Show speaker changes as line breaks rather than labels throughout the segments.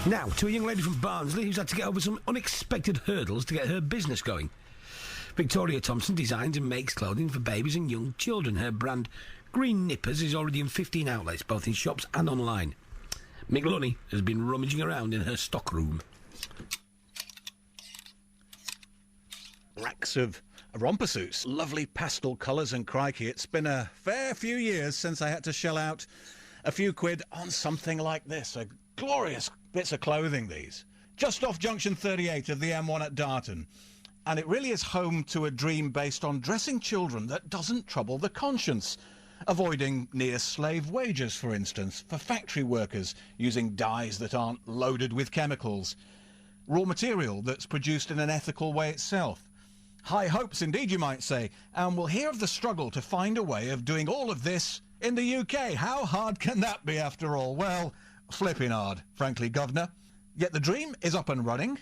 Now, to a young lady from Barnsley who's had to get over some unexpected hurdles to get her business going. Victoria Thompson designs and makes clothing for babies and young children. Her brand, Green Nippers, is already in 15 outlets, both in shops and online. Mick Lunny has been rummaging around in her stockroom.
Racks of romper suits, lovely pastel colours, and crikey, it's been a fair few years since I had to shell out a few quid on something like this. A glorious bits of clothing, these. Just off junction 38 of the M1 at Darton. And it really is home to a dream based on dressing children that doesn't trouble the conscience. Avoiding near slave wages, for instance, for factory workers, using dyes that aren't loaded with chemicals. Raw material that's produced in an ethical way itself. High hopes indeed, you might say, and we'll hear of the struggle to find a way of doing all of this in the UK. How hard can that be, after all? Well, flipping hard, frankly, Governor. Yet the dream is up and running.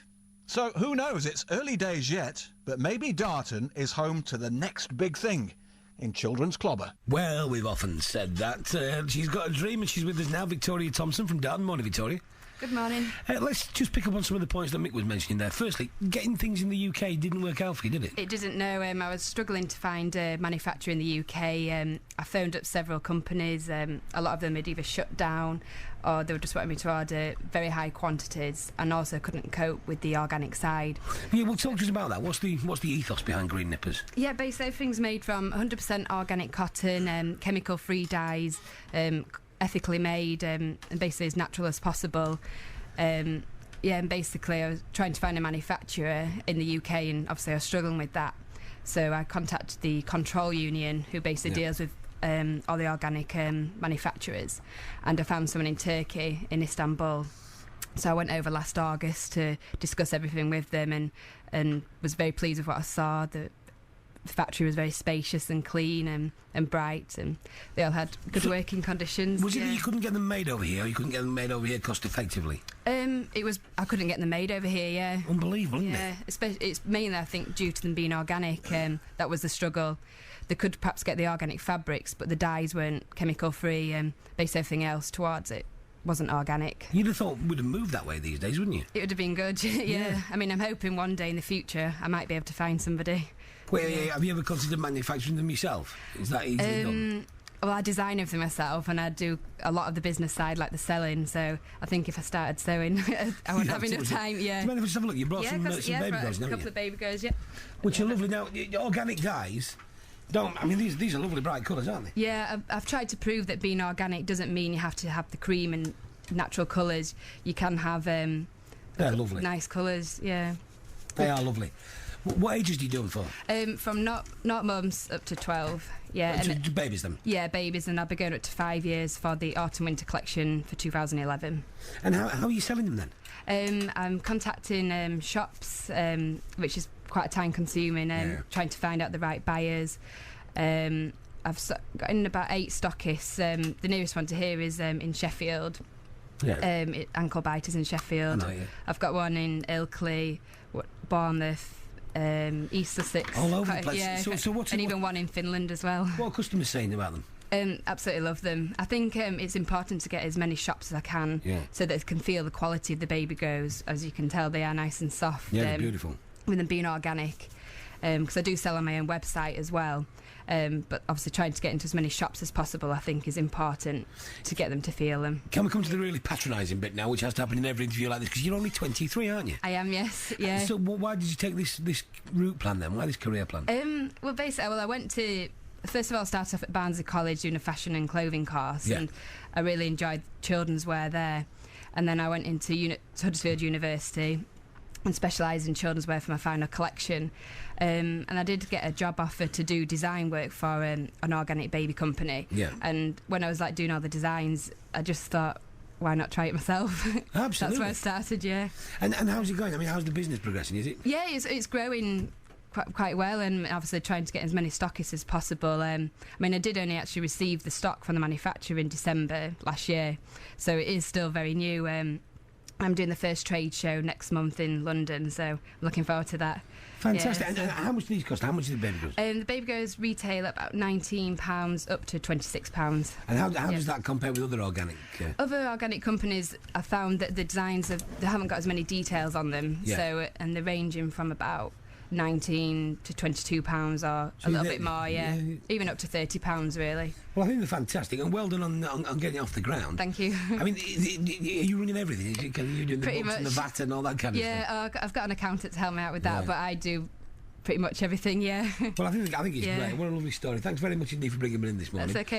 So who knows, it's early days yet, but maybe Darton is home to the next big thing in children's clobber.
Well, we've often said that. She's got a dream and she's with us now, Victoria Thompson from Darton. Morning, Victoria.
Good morning.
Let's just pick up on some of the points that Mick was mentioning there. Firstly, getting things in the UK didn't work out for you, did it?
It didn't, no. I was struggling to find a manufacturer in the UK. I phoned up several companies. A lot of them had either shut down or they were just wanting me to order very high quantities, and also couldn't cope with the organic side.
Yeah, well, talk to us about that. What's the ethos behind Green Nippers?
Yeah, basically everything's made from 100% organic cotton, chemical-free dyes, ethically made, and basically as natural as possible. And basically I was trying to find a manufacturer in the UK, and obviously I was struggling with that. So I contacted the Control Union, who basically deals with all the organic manufacturers, and I found someone in Turkey, in Istanbul. So I went over last August to discuss everything with them, and was very pleased with what I saw. The factory was very spacious and clean and bright, and they all had good working conditions.
Was it that you couldn't get them made over here, or you couldn't get them made over here cost effectively?
I couldn't get them made over here, yeah.
Unbelievable, isn't it?
Yeah, it's mainly, I think, due to them being organic. That was the struggle. They could perhaps get the organic fabrics, but the dyes weren't chemical free, and basically everything else towards it wasn't organic.
You'd have thought we'd have moved that way these days, wouldn't you?
It would have been good, yeah. I mean, I'm hoping one day in the future I might be able to find somebody.
Wait, have you ever considered manufacturing them yourself? Is that easily done?
Well, I design everything myself, and I do a lot of the business side, like the selling, so I think if I started sewing, I wouldn't have enough time, yeah.
Do you mind if I just have a look? You brought some baby girls, haven't you?
A couple of baby girls, yeah.
Which are lovely. Now, organic dyes, these are lovely bright colours, aren't they?
Yeah, I've tried to prove that being organic doesn't mean you have to have the cream and natural colours. You can have
they're lovely,
nice colours, yeah.
They are lovely. What ages do you do them for?
From not mums up to 12. Yeah,
and babies then?
Yeah, babies, and I'll be going up to 5 years for the autumn-winter collection for 2011.
And how are you selling them then?
I'm contacting shops, which is quite time-consuming, trying to find out the right buyers. I've got in about 8 stockists. The nearest one to here is in Sheffield.
Yeah.
Ankle Biters in Sheffield.
I know, yeah.
I've got one in Ilkley, Bournemouth, East Sussex,
all over the place. Yeah,
and even one in Finland as well.
What are customers saying about them?
Absolutely love them. I think it's important to get as many shops as I can, so that they can feel the quality of the baby grows. As you can tell, they are nice and soft.
Yeah, they're beautiful.
With them being organic, because I do sell on my own website as well. But obviously trying to get into as many shops as possible, I think, is important to get them to feel them.
Can we come to the really patronising bit now, which has to happen in every interview like this, because you're only 23, aren't you?
I am, yes, yeah.
So why did you take this route plan then? Why this career plan?
Well, basically, I went to... First of all, I started off at Barnsley College doing a fashion and clothing course, and I really enjoyed children's wear there. And then I went into Huddersfield University and specialised in children's wear for my final collection. And I did get a job offer to do design work for an organic baby company. Yeah. And when I was doing all the designs, I just thought, why not try it myself?
Absolutely.
That's where I started, yeah.
And how's it going? I mean, how's the business progressing? Is it?
Yeah, it's growing quite well, and obviously trying to get as many stockists as possible. I mean, I did only actually receive the stock from the manufacturer in December last year, so it is still very new. I'm doing the first trade show next month in London, so I'm looking forward to that.
Fantastic.
Yeah,
And how much do these cost? How much do the baby goes?
The baby goes retail at about £19 up to £26.
And how does that compare with other organic?
Other organic companies, I found that the designs they haven't got as many details on them,
Yeah.
and they're ranging from about £19 to £22 or a little bit more, even up to £30 really.
Well, I think they're fantastic, and well done on getting it off the ground.
Thank you.
I mean, are you running everything? Are you doing the
Pretty
books and the
much.
VAT and all that kind of stuff?
Yeah, I've got an accountant to help me out with that,
Yeah.
but I do pretty much everything, yeah.
Well, I think it's
Yeah.
great. What a lovely story. Thanks very much indeed for bringing me in this morning.
That's okay.